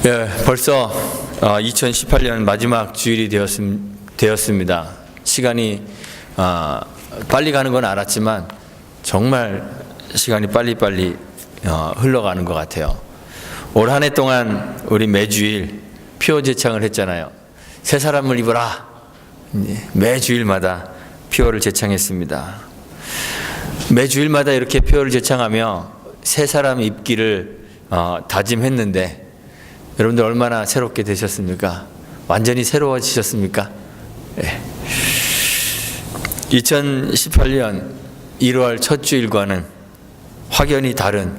예, 벌써 2018년 마지막 주일이 되었습니다. 시간이 빨리 가는 건 알았지만 정말 시간이 빨리빨리 흘러가는 것 같아요. 올 한 해 동안 우리 매주일 피오 제창을 했잖아요. 새 사람을 입어라. 매주일마다 피오를 제창했습니다. 매주일마다 이렇게 피오를 제창하며 새 사람 입기를 다짐했는데 여러분들 얼마나 새롭게 되셨습니까? 완전히 새로워지셨습니까? 네. 2018년 1월 첫 주일과는 확연히 다른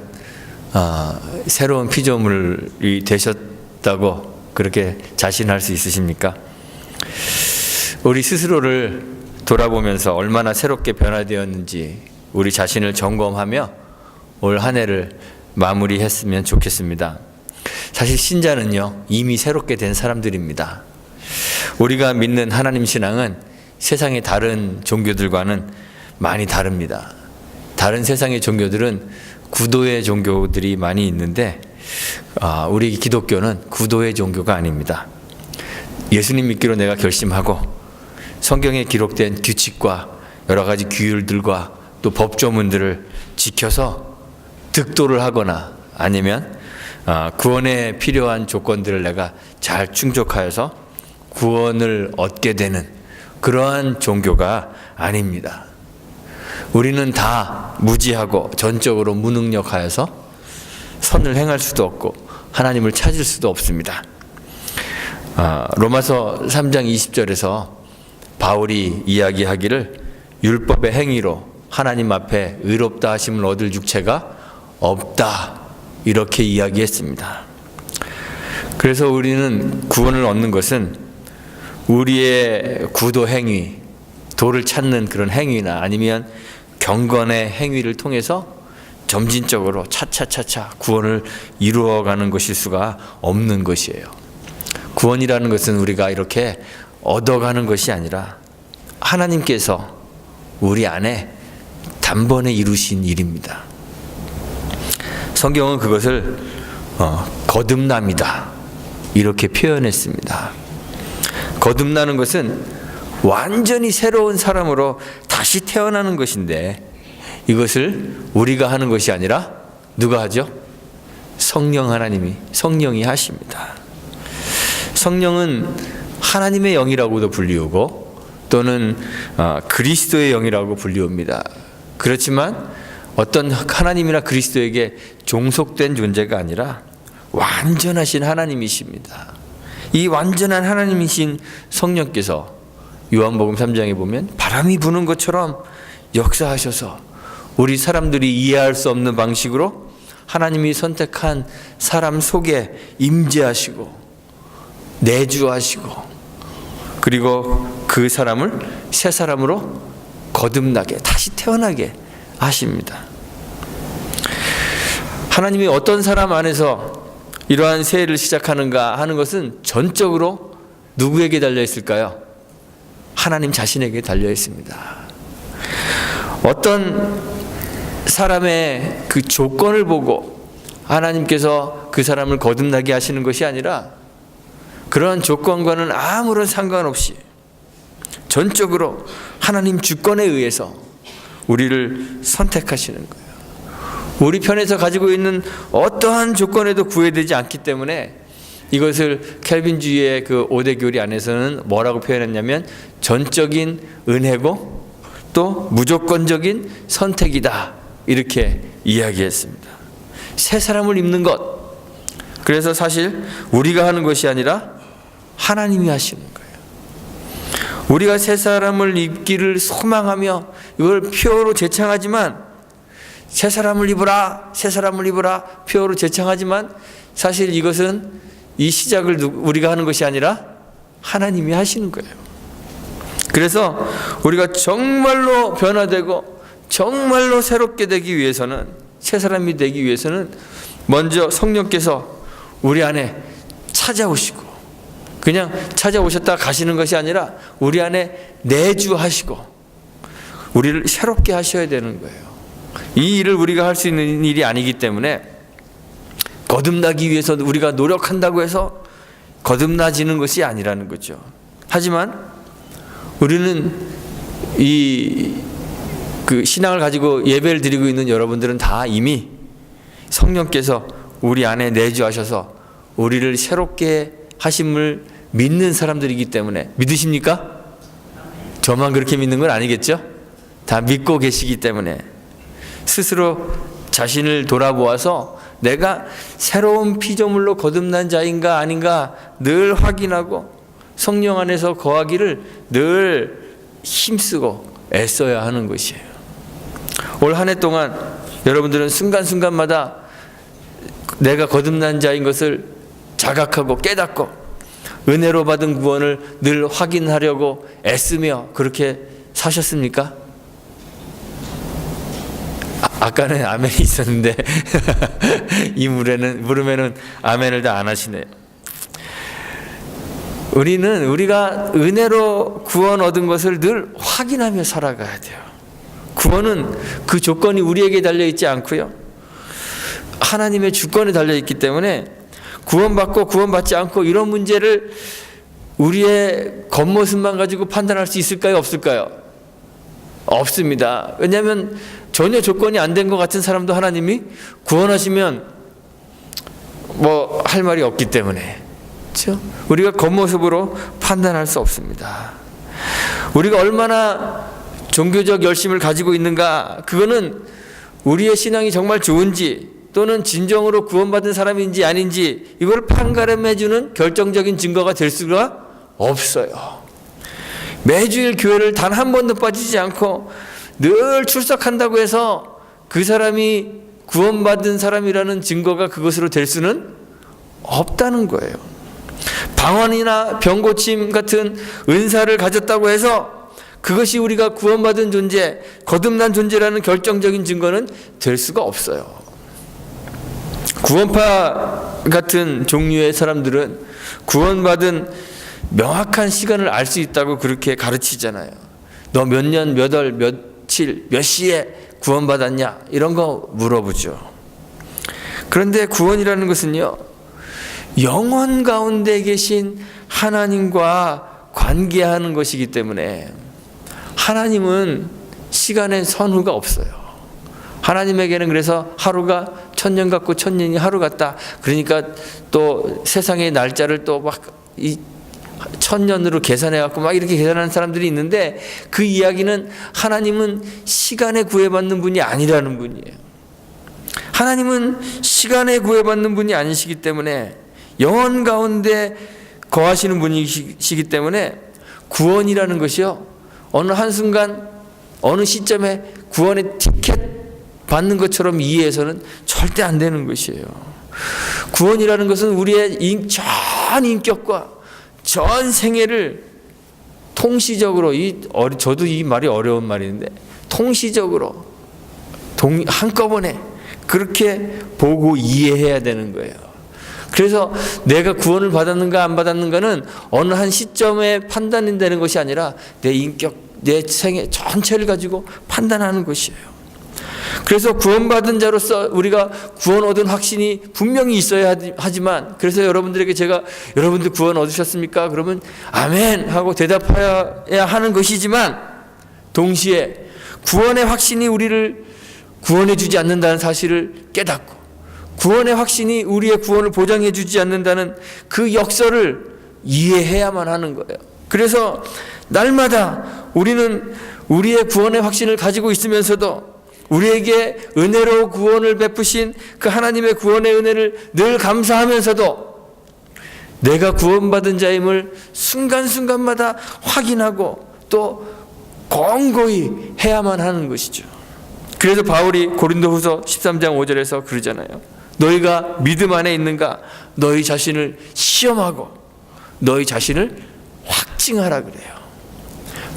새로운 피조물이 되셨다고 그렇게 자신할 수 있으십니까? 우리 스스로를 돌아보면서 얼마나 새롭게 변화되었는지 우리 자신을 점검하며 올 한 해를 마무리했으면 좋겠습니다. 사실 신자는요, 이미 새롭게 된 사람들입니다. 우리가 믿는 하나님 신앙은 세상의 다른 종교들과는 많이 다릅니다. 다른 세상의 종교들은 구도의 종교들이 많이 있는데 우리 기독교는 구도의 종교가 아닙니다. 예수님 믿기로 내가 결심하고 성경에 기록된 규칙과 여러 가지 규율들과 또 법조문들을 지켜서 득도를 하거나 아니면 구원에 필요한 조건들을 내가 잘 충족하여서 구원을 얻게 되는 그러한 종교가 아닙니다. 우리는 다 무지하고 전적으로 무능력하여서 선을 행할 수도 없고 하나님을 찾을 수도 없습니다. 로마서 3장 20절에서 바울이 이야기하기를 율법의 행위로 하나님 앞에 의롭다 하심을 얻을 육체가 없다 이렇게 이야기했습니다. 그래서 우리는 구원을 얻는 것은 우리의 구도 행위, 도를 찾는 그런 행위나 아니면 경건의 행위를 통해서 점진적으로 차차차차 구원을 이루어가는 것일 수가 없는 것이에요. 구원이라는 것은 우리가 이렇게 얻어가는 것이 아니라 하나님께서 우리 안에 단번에 이루신 일입니다. 성경은 그것을 거듭남이다 이렇게 표현했습니다. 거듭나는 것은 완전히 새로운 사람으로 다시 태어나는 것인데 이것을 우리가 하는 것이 아니라 누가 하죠? 성령이 하십니다. 성령은 하나님의 영이라고도 불리우고 또는 그리스도의 영이라고 불리웁니다. 그렇지만 어떤 하나님이나 그리스도에게 종속된 존재가 아니라 완전하신 하나님이십니다. 이 완전한 하나님이신 성령께서 요한복음 3장에 보면 바람이 부는 것처럼 역사하셔서 우리 사람들이 이해할 수 없는 방식으로 하나님이 선택한 사람 속에 임재하시고 내주하시고 그리고 그 사람을 새 사람으로 거듭나게 다시 태어나게 하십니다. 하나님이 어떤 사람 안에서 이러한 새해를 시작하는가 하는 것은 전적으로 누구에게 달려 있을까요? 하나님 자신에게 달려 있습니다. 어떤 사람의 그 조건을 보고 하나님께서 그 사람을 거듭나게 하시는 것이 아니라 그러한 조건과는 아무런 상관없이 전적으로 하나님 주권에 의해서 우리를 선택하시는 거예요. 우리 편에서 가지고 있는 어떠한 조건에도 구애되지 않기 때문에 이것을 켈빈주의의 그 5대 교리 안에서는 뭐라고 표현했냐면 전적인 은혜고 또 무조건적인 선택이다 이렇게 이야기했습니다. 새 사람을 입는 것, 그래서 사실 우리가 하는 것이 아니라 하나님이 하시는 거예요. 우리가 새 사람을 입기를 소망하며 이걸 표어로 제창하지만 새 사람을 입으라, 새 사람을 입으라 표어로 제창하지만 사실 이것은 이 시작을 우리가 하는 것이 아니라 하나님이 하시는 거예요. 그래서 우리가 정말로 변화되고 정말로 새롭게 되기 위해서는 새 사람이 되기 위해서는 먼저 성령께서 우리 안에 찾아오시고 그냥 찾아오셨다 가시는 것이 아니라 우리 안에 내주하시고 우리를 새롭게 하셔야 되는 거예요. 이 일을 우리가 할 수 있는 일이 아니기 때문에 거듭나기 위해서 우리가 노력한다고 해서 거듭나지는 것이 아니라는 거죠. 하지만 우리는 그 신앙을 가지고 예배를 드리고 있는 여러분들은 다 이미 성령께서 우리 안에 내주하셔서 우리를 새롭게 하심을 믿는 사람들이기 때문에. 믿으십니까? 저만 그렇게 믿는 건 아니겠죠? 다 믿고 계시기 때문에 스스로 자신을 돌아보아서 내가 새로운 피조물로 거듭난 자인가 아닌가 늘 확인하고 성령 안에서 거하기를 늘 힘쓰고 애써야 하는 것이에요. 올 한 해 동안 여러분들은 순간순간마다 내가 거듭난 자인 것을 자각하고 깨닫고 은혜로 받은 구원을 늘 확인하려고 애쓰며 그렇게 사셨습니까? 아까는 아멘이 있었는데 이 물음에는 아멘을 다 안 하시네요. 우리가 은혜로 구원 얻은 것을 늘 확인하며 살아가야 돼요. 구원은 그 조건이 우리에게 달려있지 않고요, 하나님의 주권에 달려있기 때문에 구원받고 구원받지 않고 이런 문제를 우리의 겉모습만 가지고 판단할 수 있을까요? 없을까요? 없습니다. 왜냐하면 전혀 조건이 안 된 것 같은 사람도 하나님이 구원하시면 뭐 할 말이 없기 때문에, 그렇죠? 우리가 겉모습으로 판단할 수 없습니다. 우리가 얼마나 종교적 열심을 가지고 있는가, 그거는 우리의 신앙이 정말 좋은지 또는 진정으로 구원받은 사람인지 아닌지 이걸 판가름해주는 결정적인 증거가 될 수가 없어요. 매주일 교회를 단 한 번도 빠지지 않고 늘 출석한다고 해서 그 사람이 구원받은 사람이라는 증거가 그것으로 될 수는 없다는 거예요. 방언이나 병고침 같은 은사를 가졌다고 해서 그것이 우리가 구원받은 존재, 거듭난 존재라는 결정적인 증거는 될 수가 없어요. 구원파 같은 종류의 사람들은 구원받은 명확한 시간을 알 수 있다고 그렇게 가르치잖아요. 너 몇 년, 몇 월, 며칠, 몇 시에 구원받았냐? 이런 거 물어보죠. 그런데 구원이라는 것은요, 영원 가운데 계신 하나님과 관계하는 것이기 때문에 하나님은 시간의 선후가 없어요. 하나님에게는 그래서 하루가 천년 같고 천년이 하루 같다. 그러니까 또 세상의 날짜를 또 막 이 천년으로 계산해갖고 막 이렇게 계산하는 사람들이 있는데, 그 이야기는 하나님은 시간에 구애받는 분이 아니라는 분이에요. 하나님은 시간에 구애받는 분이 아니시기 때문에 영원 가운데 거하시는 분이시기 때문에 구원이라는 것이요, 어느 한순간 어느 시점에 구원의 티켓 받는 것처럼 이해해서는 절대 안 되는 것이에요. 구원이라는 것은 우리의 전 인격과 전 생애를 통시적으로, 저도 이 말이 어려운 말인데, 통시적으로 한꺼번에 그렇게 보고 이해해야 되는 거예요. 그래서 내가 구원을 받았는가 안 받았는가는 어느 한 시점에 판단이 되는 것이 아니라 내 인격, 내 생애 전체를 가지고 판단하는 것이에요. 그래서 구원받은 자로서 우리가 구원 얻은 확신이 분명히 있어야 하지만, 그래서 여러분들에게 제가 여러분들 구원 얻으셨습니까? 그러면 아멘 하고 대답해야 하는 것이지만, 동시에 구원의 확신이 우리를 구원해 주지 않는다는 사실을 깨닫고, 구원의 확신이 우리의 구원을 보장해 주지 않는다는 그 역설을 이해해야만 하는 거예요. 그래서 날마다 우리는 우리의 구원의 확신을 가지고 있으면서도 우리에게 은혜로 구원을 베푸신 그 하나님의 구원의 은혜를 늘 감사하면서도 내가 구원받은 자임을 순간순간마다 확인하고 또 공고히 해야만 하는 것이죠. 그래서 바울이 고린도후서 13장 5절에서 그러잖아요. 너희가 믿음 안에 있는가? 너희 자신을 시험하고 너희 자신을 확증하라 그래요.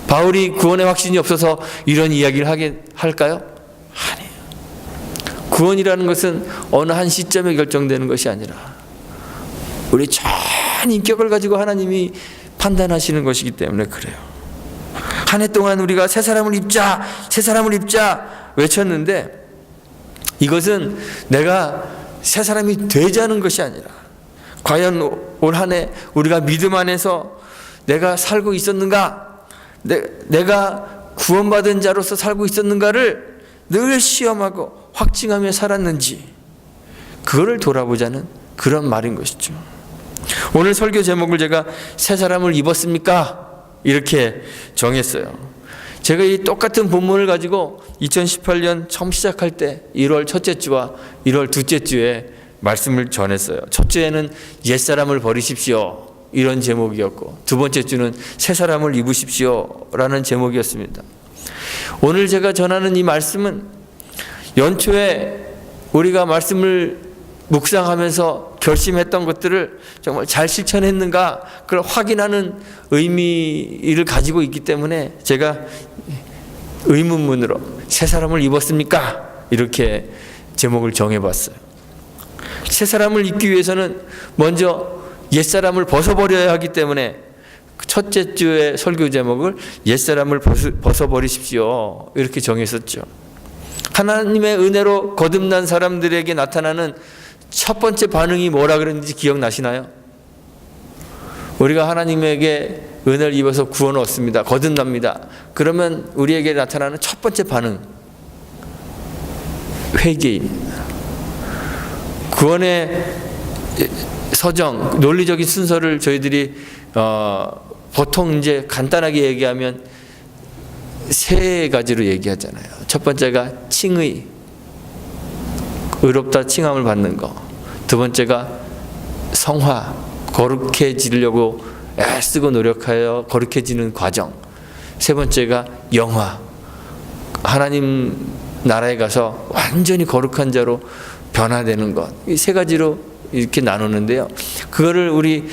바울이 구원의 확신이 없어서 이런 이야기를 하게 할까요? 아니에요. 구원이라는 것은 어느 한 시점에 결정되는 것이 아니라 우리 전 인격을 가지고 하나님이 판단하시는 것이기 때문에 그래요. 한 해 동안 우리가 새 사람을 입자, 새 사람을 입자 외쳤는데, 이것은 내가 새 사람이 되자는 것이 아니라 과연 올 한 해 우리가 믿음 안에서 내가 살고 있었는가, 내가 구원받은 자로서 살고 있었는가를 늘 시험하고 확증하며 살았는지, 그거를 돌아보자는 그런 말인 것이죠. 오늘 설교 제목을 제가 새 사람을 입었습니까? 이렇게 정했어요. 제가 이 똑같은 본문을 가지고 2018년 처음 시작할 때 1월 첫째 주와 1월 둘째 주에 말씀을 전했어요. 첫 주에는 옛사람을 버리십시오, 이런 제목이었고, 두 번째 주는 새 사람을 입으십시오 라는 제목이었습니다. 오늘 제가 전하는 이 말씀은 연초에 우리가 말씀을 묵상하면서 결심했던 것들을 정말 잘 실천했는가, 그걸 확인하는 의미를 가지고 있기 때문에 제가 의문문으로 새 사람을 입었습니까? 이렇게 제목을 정해봤어요. 새 사람을 입기 위해서는 먼저 옛사람을 벗어버려야 하기 때문에 첫째 주의 설교 제목을 옛사람을 벗어버리십시오, 이렇게 정했었죠. 하나님의 은혜로 거듭난 사람들에게 나타나는 첫 번째 반응이 뭐라 그랬는지 기억나시나요? 우리가 하나님에게 은혜를 입어서 구원을 얻습니다, 거듭납니다. 그러면 우리에게 나타나는 첫 번째 반응, 회개입니다. 구원의 서정, 논리적인 순서를 저희들이 보통 이제 간단하게 얘기하면 세 가지로 얘기하잖아요. 첫 번째가 칭의, 의롭다 칭함을 받는 거. 두 번째가 성화, 거룩해지려고 애쓰고 노력하여 거룩해지는 과정. 세 번째가 영화, 하나님 나라에 가서 완전히 거룩한 자로 변화되는 것. 이 세 가지로 이렇게 나누는데요. 그거를 우리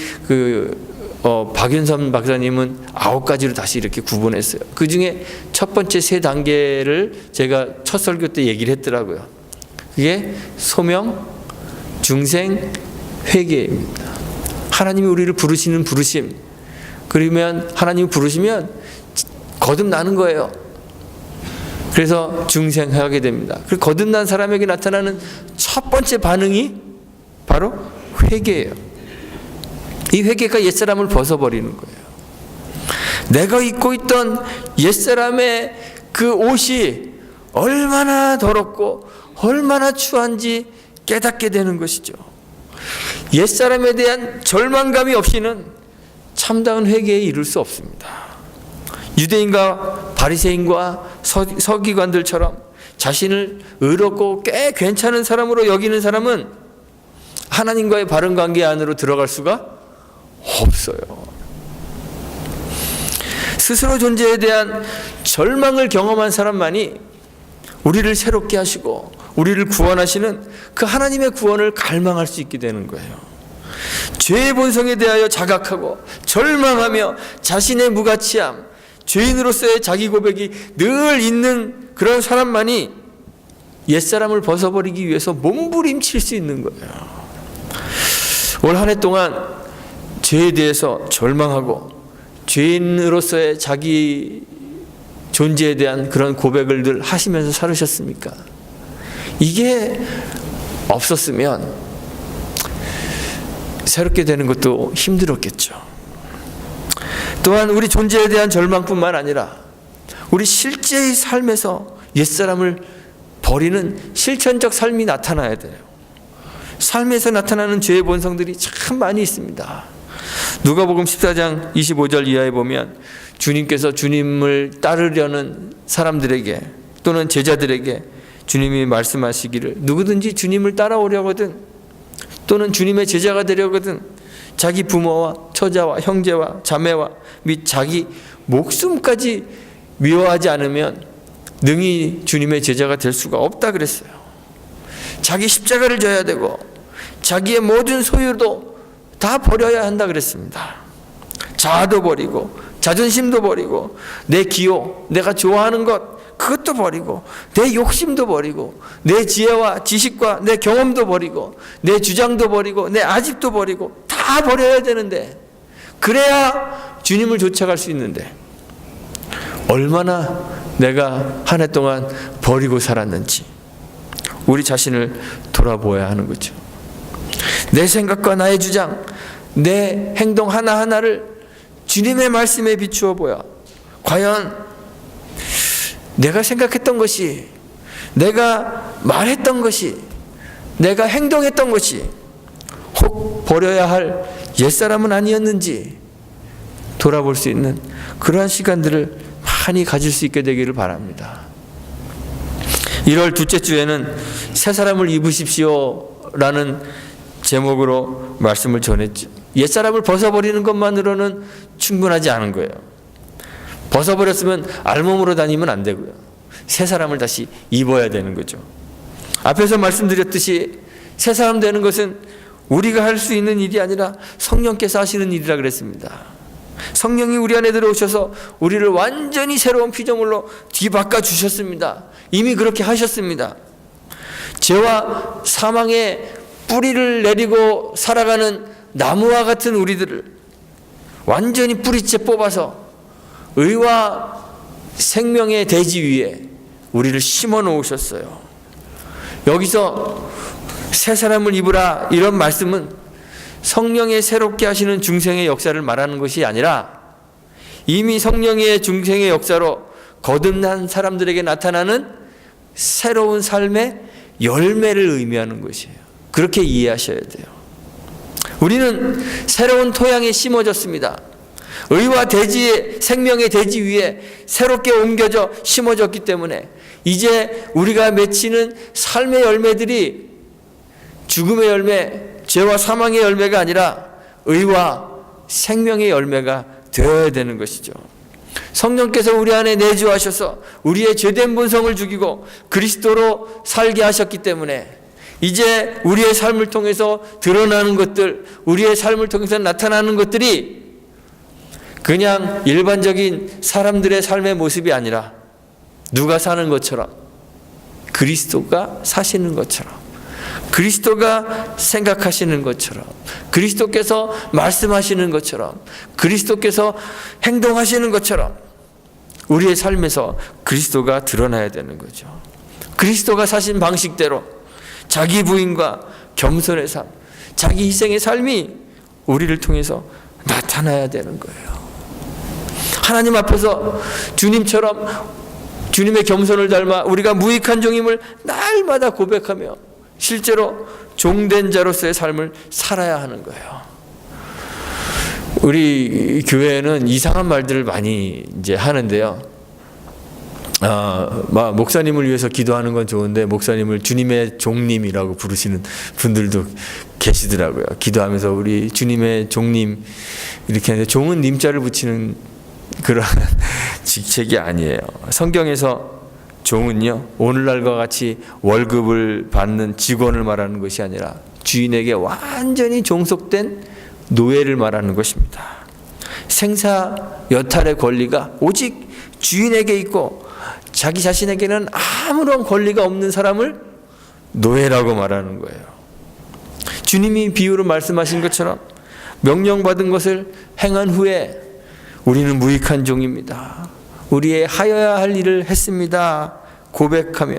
박윤선 박사님은 9가지로 다시 이렇게 구분했어요. 그 중에 첫 번째 세 단계를 제가 첫 설교 때 얘기를 했더라고요. 그게 소명, 중생, 회개입니다. 하나님이 우리를 부르시는 부르심, 그러면 하나님이 부르시면 거듭나는 거예요. 그래서 중생하게 됩니다. 그리고 거듭난 사람에게 나타나는 첫 번째 반응이 바로 회개예요. 이 회개가 옛사람을 벗어버리는 거예요. 내가 입고 있던 옛사람의 그 옷이 얼마나 더럽고 얼마나 추한지 깨닫게 되는 것이죠. 옛사람에 대한 절망감이 없이는 참다운 회개에 이를 수 없습니다. 유대인과 바리새인과 서기관들처럼 자신을 의롭고 꽤 괜찮은 사람으로 여기는 사람은 하나님과의 바른 관계 안으로 들어갈 수가 없어요. 스스로 존재에 대한 절망을 경험한 사람만이 우리를 새롭게 하시고 우리를 구원하시는 그 하나님의 구원을 갈망할 수 있게 되는 거예요. 죄의 본성에 대하여 자각하고 절망하며 자신의 무가치함, 죄인으로서의 자기 고백이 늘 있는 그런 사람만이 옛사람을 벗어버리기 위해서 몸부림칠 수 있는 거예요. 올 한 해 동안 죄에 대해서 절망하고 죄인으로서의 자기 존재에 대한 그런 고백을 늘 하시면서 살으셨습니까? 이게 없었으면 새롭게 되는 것도 힘들었겠죠. 또한 우리 존재에 대한 절망뿐만 아니라 우리 실제의 삶에서 옛사람을 버리는 실천적 삶이 나타나야 돼요. 삶에서 나타나는 죄의 본성들이 참 많이 있습니다. 누가복음 14장 25절 이하에 보면 주님께서 주님을 따르려는 사람들에게 또는 제자들에게 주님이 말씀하시기를, 누구든지 주님을 따라오려거든 또는 주님의 제자가 되려거든 자기 부모와 처자와 형제와 자매와 및 자기 목숨까지 미워하지 않으면 능히 주님의 제자가 될 수가 없다 그랬어요. 자기 십자가를 져야 되고 자기의 모든 소유도 다 버려야 한다 그랬습니다. 자아도 버리고 자존심도 버리고 내 기호, 내가 좋아하는 것 그것도 버리고 내 욕심도 버리고 내 지혜와 지식과 내 경험도 버리고 내 주장도 버리고 내 아집도 버리고 다 버려야 되는데, 그래야 주님을 쫓아갈 수 있는데 얼마나 내가 한 해 동안 버리고 살았는지, 우리 자신을 돌아보아야 하는 거죠. 내 생각과 나의 주장, 내 행동 하나하나를 주님의 말씀에 비추어 보아 과연 내가 생각했던 것이, 내가 말했던 것이, 내가 행동했던 것이 혹 버려야 할 옛사람은 아니었는지 돌아볼 수 있는 그러한 시간들을 많이 가질 수 있게 되기를 바랍니다. 1월 둘째 주에는 새 사람을 입으십시오 라는 제목으로 말씀을 전했죠. 옛사람을 벗어버리는 것만으로는 충분하지 않은 거예요. 벗어버렸으면 알몸으로 다니면 안 되고요. 새 사람을 다시 입어야 되는 거죠. 앞에서 말씀드렸듯이 새 사람 되는 것은 우리가 할 수 있는 일이 아니라 성령께서 하시는 일이라 그랬습니다. 성령이 우리 안에 들어오셔서 우리를 완전히 새로운 피조물로 뒤바꿔 주셨습니다. 이미 그렇게 하셨습니다. 죄와 사망의 뿌리를 내리고 살아가는 나무와 같은 우리들을 완전히 뿌리째 뽑아서 의와 생명의 대지 위에 우리를 심어 놓으셨어요. 여기서 새 사람을 입으라 이런 말씀은 성령의 새롭게 하시는 중생의 역사를 말하는 것이 아니라 이미 성령의 중생의 역사로 거듭난 사람들에게 나타나는 새로운 삶의 열매를 의미하는 것이에요. 그렇게 이해하셔야 돼요. 우리는 새로운 토양에 심어졌습니다. 의와 대지의 생명의 대지 위에 새롭게 옮겨져 심어졌기 때문에 이제 우리가 맺히는 삶의 열매들이 죽음의 열매, 죄와 사망의 열매가 아니라 의와 생명의 열매가 되어야 되는 것이죠. 성령께서 우리 안에 내주하셔서 우리의 죄된 본성을 죽이고 그리스도로 살게 하셨기 때문에 이제 우리의 삶을 통해서 드러나는 것들, 우리의 삶을 통해서 나타나는 것들이 그냥 일반적인 사람들의 삶의 모습이 아니라 누가 사는 것처럼, 그리스도가 사시는 것처럼, 그리스도가 생각하시는 것처럼, 그리스도께서 말씀하시는 것처럼, 그리스도께서 행동하시는 것처럼 우리의 삶에서 그리스도가 드러나야 되는 거죠. 그리스도가 사신 방식대로 자기 부인과 겸손의 삶, 자기 희생의 삶이 우리를 통해서 나타나야 되는 거예요. 하나님 앞에서 주님처럼 주님의 겸손을 닮아 우리가 무익한 종임을 날마다 고백하며 실제로 종된 자로서의 삶을 살아야 하는 거예요. 우리 교회는 이상한 말들을 많이 이제 하는데요. 목사님을 위해서 기도하는 건 좋은데 목사님을 주님의 종님이라고 부르시는 분들도 계시더라고요. 기도하면서 우리 주님의 종님 이렇게 하는데 종은 님자를 붙이는 그런 직책이 아니에요. 성경에서 종은요, 오늘날과 같이 월급을 받는 직원을 말하는 것이 아니라 주인에게 완전히 종속된 노예를 말하는 것입니다. 생사 여탈의 권리가 오직 주인에게 있고 자기 자신에게는 아무런 권리가 없는 사람을 노예라고 말하는 거예요. 주님이 비유로 말씀하신 것처럼 명령받은 것을 행한 후에 우리는 무익한 종입니다. 우리의 하여야 할 일을 했습니다. 고백하며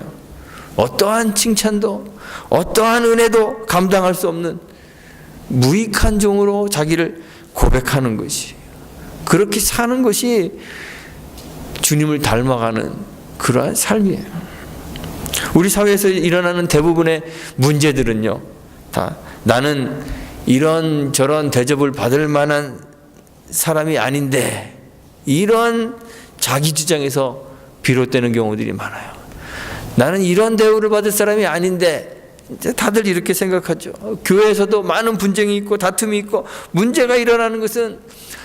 어떠한 칭찬도 어떠한 은혜도 감당할 수 없는 무익한 종으로 자기를 고백하는 것이, 그렇게 사는 것이 주님을 닮아가는 그러한 삶이에요. 우리 사회에서 일어나는 대부분의 문제들은요, 다 나는 이런 저런 대접을 받을 만한 사람이 아닌데, 이런 자기 주장에서 비롯되는 경우들이 많아요. 나는 이런 대우를 받을 사람이 아닌데, 다들 이렇게 생각하죠. 교회에서도 많은 분쟁이 있고 다툼이 있고 문제가 일어나는 것은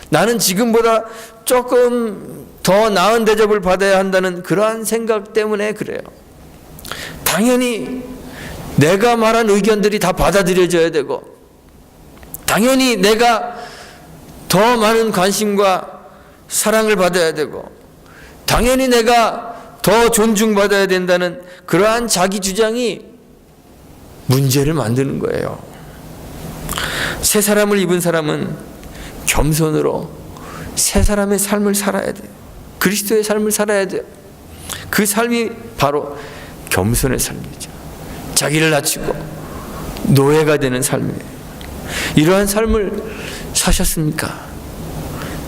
나는 지금보다 조금 더 나은 대접을 받아야 한다는 그러한 생각 때문에 그래요. 당연히 내가 말한 의견들이 다 받아들여져야 되고, 당연히 내가 더 많은 관심과 사랑을 받아야 되고, 당연히 내가 더 존중받아야 된다는 그러한 자기 주장이 문제를 만드는 거예요. 새 사람을 입은 사람은 겸손으로 새 사람의 삶을 살아야 돼요. 그리스도의 삶을 살아야 돼요. 그 삶이 바로 겸손의 삶이죠. 자기를 낮추고 노예가 되는 삶이에요. 이러한 삶을 사셨습니까?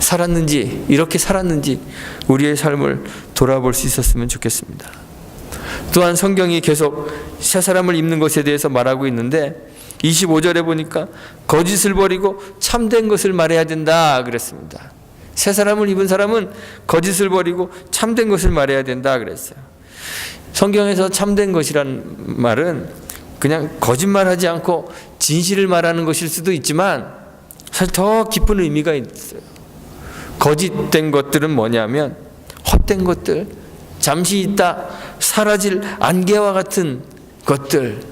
살았는지, 이렇게 살았는지 우리의 삶을 돌아볼 수 있었으면 좋겠습니다. 또한 성경이 계속 새 사람을 입는 것에 대해서 말하고 있는데 25절에 보니까 거짓을 버리고 참된 것을 말해야 된다 그랬습니다. 새 사람을 입은 사람은 거짓을 버리고 참된 것을 말해야 된다 그랬어요. 성경에서 참된 것이란 말은 그냥 거짓말하지 않고 진실을 말하는 것일 수도 있지만 사실 더 깊은 의미가 있어요. 거짓된 것들은 뭐냐면 헛된 것들, 잠시 있다 사라질 안개와 같은 것들,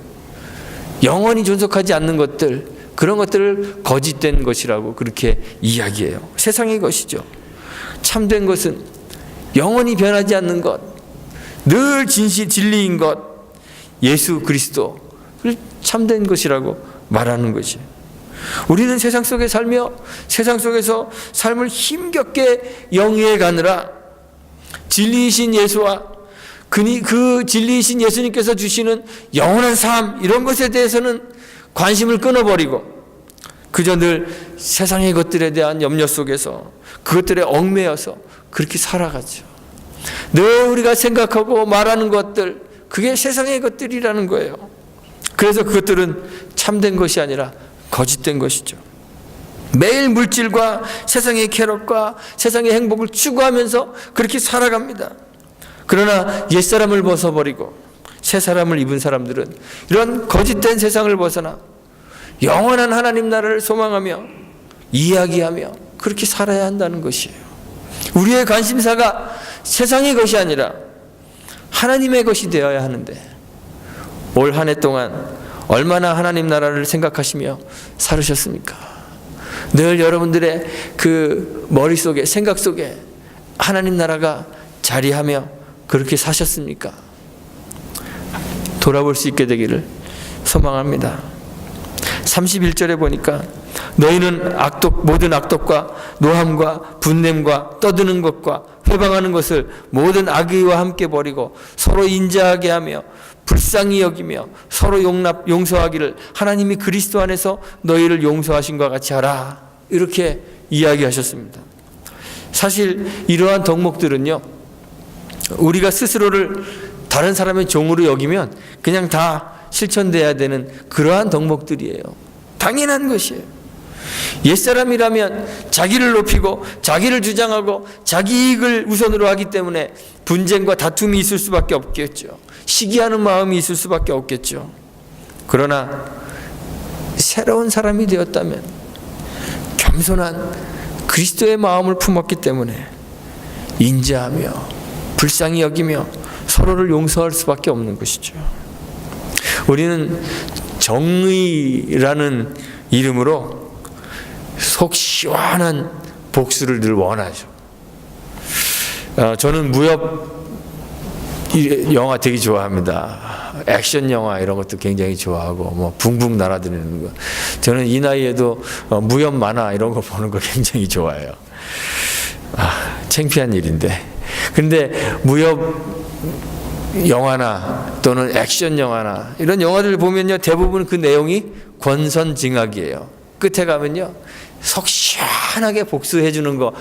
영원히 존속하지 않는 것들, 그런 것들을 거짓된 것이라고 그렇게 이야기해요. 세상의 것이죠. 참된 것은 영원히 변하지 않는 것, 늘 진리인 것, 예수 그리스도를 참된 것이라고 말하는 것이에요. 우리는 세상 속에 살며 세상 속에서 삶을 힘겹게 영위해 가느라 진리이신 예수와 그 진리이신 예수님께서 주시는 영원한 삶, 이런 것에 대해서는 관심을 끊어버리고 그저 늘 세상의 것들에 대한 염려 속에서 그것들에 얽매여서 그렇게 살아가죠. 늘 우리가 생각하고 말하는 것들, 그게 세상의 것들이라는 거예요. 그래서 그것들은 참된 것이 아니라 거짓된 것이죠. 매일 물질과 세상의 쾌락과 세상의 행복을 추구하면서 그렇게 살아갑니다. 그러나 옛사람을 벗어버리고 새 사람을 입은 사람들은 이런 거짓된 세상을 벗어나 영원한 하나님 나라를 소망하며 이야기하며 그렇게 살아야 한다는 것이에요. 우리의 관심사가 세상의 것이 아니라 하나님의 것이 되어야 하는데 올 한 해 동안 얼마나 하나님 나라를 생각하시며 살으셨습니까? 늘 여러분들의 그 머릿속에, 생각 속에 하나님 나라가 자리하며 그렇게 사셨습니까? 돌아볼 수 있게 되기를 소망합니다. 31절에 보니까 너희는 모든 악독과 노함과 분냄과 떠드는 것과 회방하는 것을 모든 악의와 함께 버리고 서로 인자하게 하며 불쌍히 여기며 서로 용서하기를 하나님이 그리스도 안에서 너희를 용서하신 것 같이 하라, 이렇게 이야기하셨습니다. 사실 이러한 덕목들은요, 우리가 스스로를 다른 사람의 종으로 여기면 그냥 다 실천돼야 되는 그러한 덕목들이에요. 당연한 것이에요. 옛사람이라면 자기를 높이고 자기를 주장하고 자기 이익을 우선으로 하기 때문에 분쟁과 다툼이 있을 수밖에 없겠죠. 시기하는 마음이 있을 수밖에 없겠죠. 그러나 새로운 사람이 되었다면 겸손한 그리스도의 마음을 품었기 때문에 인자하며 불쌍히 여기며 서로를 용서할 수밖에 없는 것이죠. 우리는 정의라는 이름으로 속 시원한 복수를 늘 원하죠. 저는 무협 영화 되게 좋아합니다. 액션 영화 이런 것도 굉장히 좋아하고 뭐 붕붕 날아다니는 거. 저는 이 나이에도 무협 만화 이런 거 보는 거 굉장히 좋아해요. 창피한 일인데. 근데 무협 영화나 또는 액션 영화나 이런 영화들을 보면요, 대부분 그 내용이 권선징악이에요. 끝에 가면요, 속 시원하게 복수해 주는 거,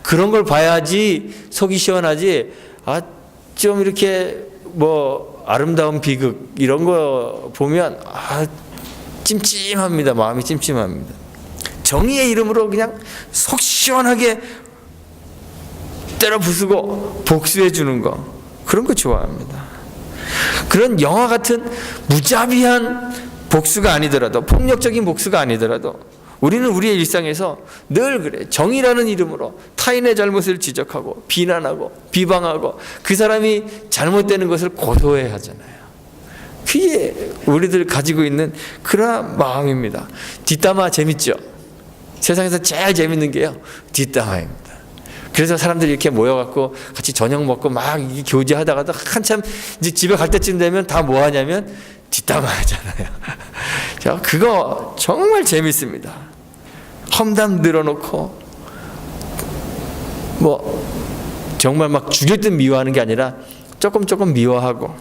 그런 걸 봐야지 속이 시원하지. 좀 이렇게 뭐 아름다운 비극 이런 거 보면 찜찜합니다. 마음이 찜찜합니다. 정의의 이름으로 그냥 속 시원하게 때려 부수고 복수해 주는 거, 그런 거 좋아합니다. 그런 영화 같은 무자비한 복수가 아니더라도, 폭력적인 복수가 아니더라도 우리는 우리의 일상에서 늘 그래. 정의라는 이름으로 타인의 잘못을 지적하고 비난하고 비방하고 그 사람이 잘못되는 것을 고소해야 하잖아요. 그게 우리들 가지고 있는 그런 마음입니다. 뒷담화 재밌죠? 세상에서 제일 재밌는 게요, 뒷담화입니다. 그래서 사람들이 이렇게 모여갖고 같이 저녁 먹고 막 교제하다가도 한참 이제 집에 갈 때쯤 되면 다 뭐 하냐면 뒷담화 하잖아요. 그거 정말 재밌습니다. 험담 늘어놓고 뭐 정말 막 죽였든 미워하는 게 아니라 조금 미워하고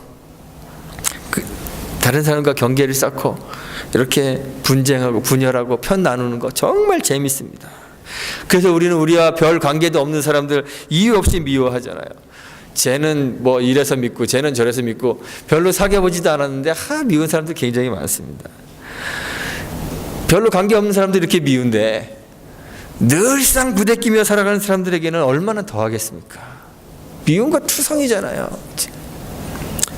다른 사람과 경계를 쌓고 이렇게 분쟁하고 분열하고 편 나누는 거 정말 재밌습니다. 그래서 우리는 우리와 별 관계도 없는 사람들 이유 없이 미워하잖아요. 쟤는 뭐 이래서 믿고 쟤는 저래서 믿고 별로 사귀어보지도 않았는데 미운 사람들 굉장히 많습니다. 별로 관계없는 사람들이 이렇게 미운데 늘상 부대끼며 살아가는 사람들에게는 얼마나 더하겠습니까? 미운 거 투성이잖아요.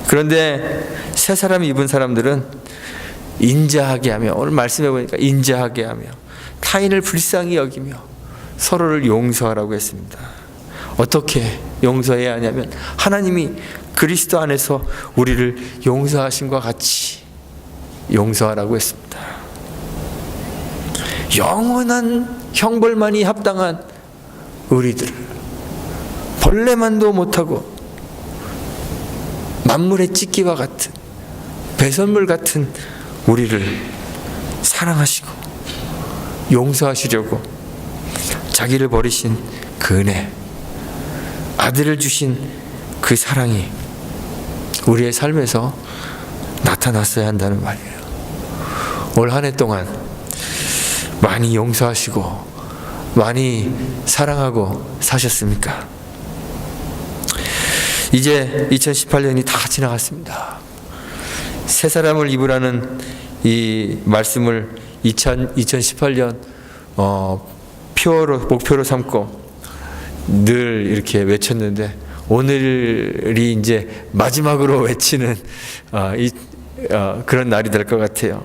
그런데 새 사람 입은 사람들은 인자하게 하며, 오늘 말씀해 보니까 인자하게 하며 타인을 불쌍히 여기며 서로를 용서하라고 했습니다. 어떻게 용서해야 하냐면 하나님이 그리스도 안에서 우리를 용서하심과 같이 용서하라고 했습니다. 영원한 형벌만이 합당한 우리들을 벌레만도 못하고 만물의 찢기와 같은 배설물 같은 우리를 사랑하시고 용서하시려고 자기를 버리신 그 은혜, 아들을 주신 그 사랑이 우리의 삶에서 나타났어야 한다는 말이에요. 올 한 해 동안 많이 용서하시고 많이 사랑하고 사셨습니까? 이제 2018년이 다 지나갔습니다. 새 사람을 입으라는 이 말씀을 2018년 목표로 삼고 늘 이렇게 외쳤는데 오늘이 이제 마지막으로 외치는 그런 날이 될 것 같아요.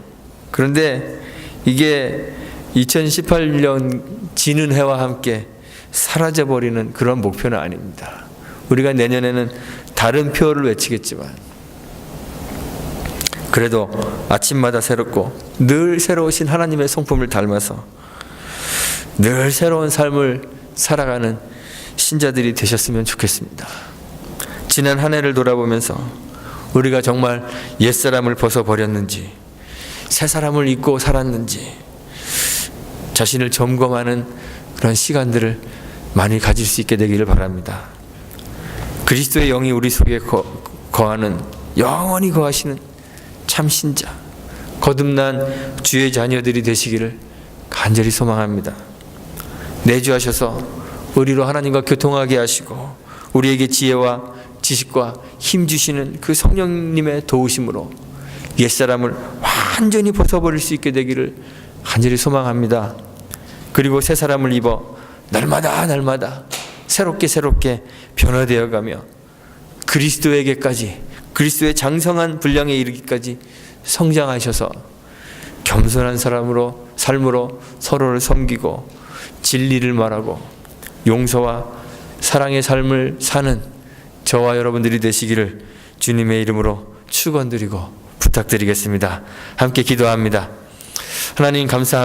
그런데 이게 2018년 지는 해와 함께 사라져버리는 그런 목표는 아닙니다. 우리가 내년에는 다른 표를 외치겠지만 그래도 아침마다 새롭고 늘 새로우신 하나님의 성품을 닮아서 늘 새로운 삶을 살아가는 신자들이 되셨으면 좋겠습니다. 지난 한 해를 돌아보면서 우리가 정말 옛사람을 벗어버렸는지 새 사람을 입고 살았는지 자신을 점검하는 그런 시간들을 많이 가질 수 있게 되기를 바랍니다. 그리스도의 영이 우리 속에 거하는, 영원히 거하시는 참 신자, 거듭난 주의 자녀들이 되시기를 간절히 소망합니다. 내주하셔서 우리로 하나님과 교통하게 하시고 우리에게 지혜와 지식과 힘 주시는 그 성령님의 도우심으로 옛사람을 완전히 벗어버릴 수 있게 되기를 간절히 소망합니다. 그리고 새 사람을 입어 날마다 새롭게 변화되어가며 그리스도에게까지, 그리스도의 장성한 분량에 이르기까지 성장하셔서 겸손한 삶으로 서로를 섬기고 진리를 말하고 용서와 사랑의 삶을 사는 저와 여러분들이 되시기를 주님의 이름으로 축원드리고 부탁드리겠습니다. 함께 기도합니다. 하나님 감사합니다.